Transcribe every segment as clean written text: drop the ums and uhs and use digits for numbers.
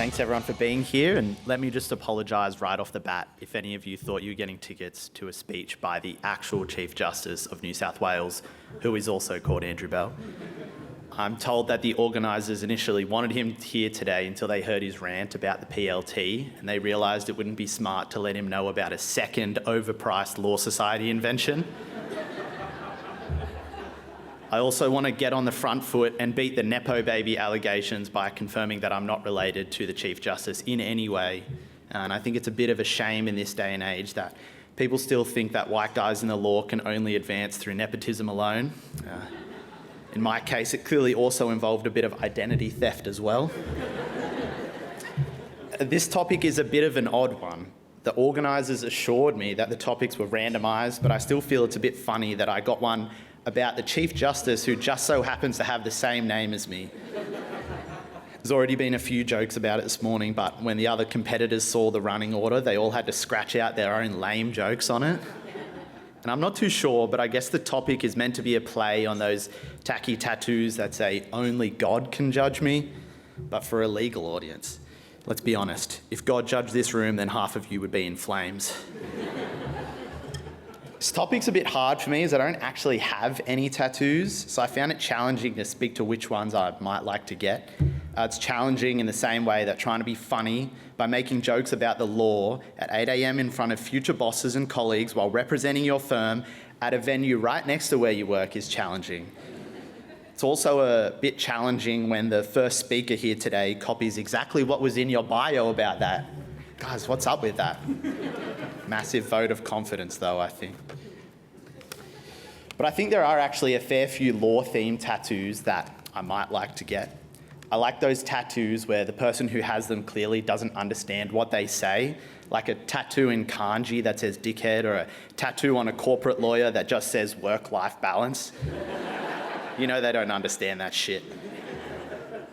Thanks everyone for being here, and let me just apologise right off the bat if any of you thought you were getting tickets to a speech by the actual Chief Justice of New South Wales, who is also called Andrew Bell. I'm told that the organisers initially wanted him here today until they heard his rant about the PLT, and they realised it wouldn't be smart to let him know about a second overpriced Law Society invention. I also want to get on the front foot and beat the Nepo baby allegations by confirming that I'm not related to the Chief Justice in any way. And I think it's a bit of a shame in this day and age that people still think that white guys in the law can only advance through nepotism alone. In my case, it clearly also involved a bit of identity theft as well. This topic is a bit of an odd one. The organisers assured me that the topics were randomised, but I still feel it's a bit funny that I got one about the Chief Justice who just so happens to have the same name as me. There's already been a few jokes about it this morning, but when the other competitors saw the running order, they all had to scratch out their own lame jokes on it. And I'm not too sure, but I guess the topic is meant to be a play on those tacky tattoos that say, "Only God can judge me," but for a legal audience. Let's be honest, if God judged this room, then half of you would be in flames. This topic's a bit hard for me as I don't actually have any tattoos, so I found it challenging to speak to which ones I might like to get. It's challenging in the same way that trying to be funny by making jokes about the law at 8 a.m. in front of future bosses and colleagues while representing your firm at a venue right next to where you work is challenging. It's also a bit challenging when the first speaker here today copies exactly what was in your bio about that. Guys, what's up with that? Massive vote of confidence though, I think. But I think there are actually a fair few law-themed tattoos that I might like to get. I like those tattoos where the person who has them clearly doesn't understand what they say, like a tattoo in kanji that says dickhead, or a tattoo on a corporate lawyer that just says work-life balance. You know they don't understand that shit.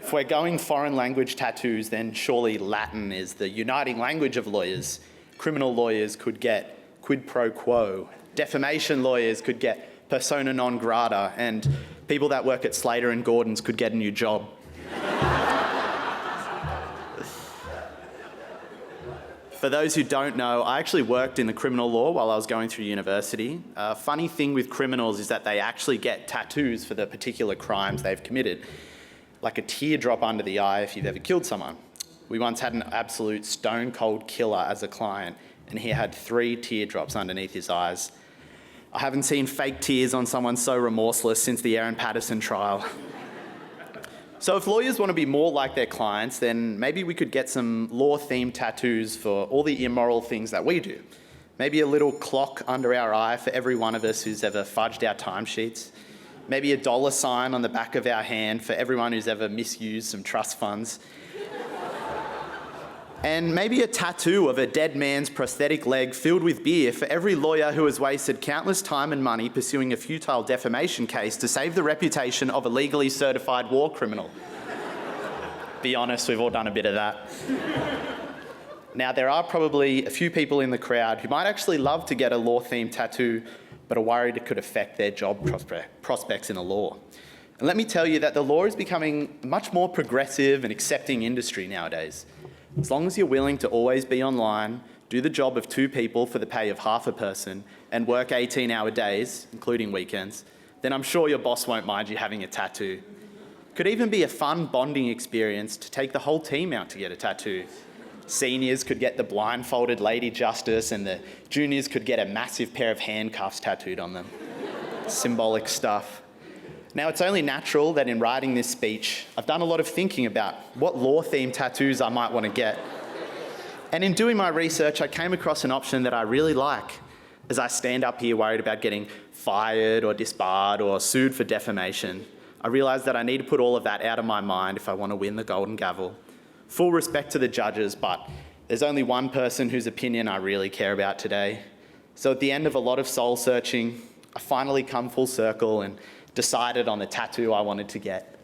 If we're going foreign language tattoos, then surely Latin is the uniting language of lawyers. Criminal lawyers could get quid pro quo. Defamation lawyers could get persona non grata, and people that work at Slater and Gordon's could get a new job. For those who don't know, I actually worked in the criminal law while I was going through university. Funny thing with criminals is that they actually get tattoos for the particular crimes they've committed, like a teardrop under the eye if you've ever killed someone. We once had an absolute stone-cold killer as a client, and he had 3 teardrops underneath his eyes. I haven't seen fake tears on someone so remorseless since the Aaron Patterson trial. So if lawyers want to be more like their clients, then maybe we could get some law-themed tattoos for all the immoral things that we do. Maybe a little clock under our eye for every one of us who's ever fudged our timesheets. Maybe a dollar sign on the back of our hand for everyone who's ever misused some trust funds. And maybe a tattoo of a dead man's prosthetic leg filled with beer for every lawyer who has wasted countless time and money pursuing a futile defamation case to save the reputation of a legally certified war criminal. Be honest, we've all done a bit of that. Now, there are probably a few people in the crowd who might actually love to get a law-themed tattoo, but are worried it could affect their job prospects in the law. And let me tell you that the law is becoming a much more progressive and accepting industry nowadays. As long as you're willing to always be online, do the job of 2 people for the pay of half a person, and work 18-hour days, including weekends, then I'm sure your boss won't mind you having a tattoo. Could even be a fun bonding experience to take the whole team out to get a tattoo. Seniors could get the blindfolded Lady Justice, and the juniors could get a massive pair of handcuffs tattooed on them. Symbolic stuff. Now, it's only natural that in writing this speech, I've done a lot of thinking about what law-themed tattoos I might want to get. And in doing my research, I came across an option that I really like. As I stand up here worried about getting fired or disbarred or sued for defamation, I realised that I need to put all of that out of my mind if I want to win the Golden Gavel. Full respect to the judges, but there's only one person whose opinion I really care about today. So at the end of a lot of soul-searching, I finally come full circle and decided on the tattoo I wanted to get.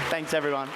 Thanks, everyone.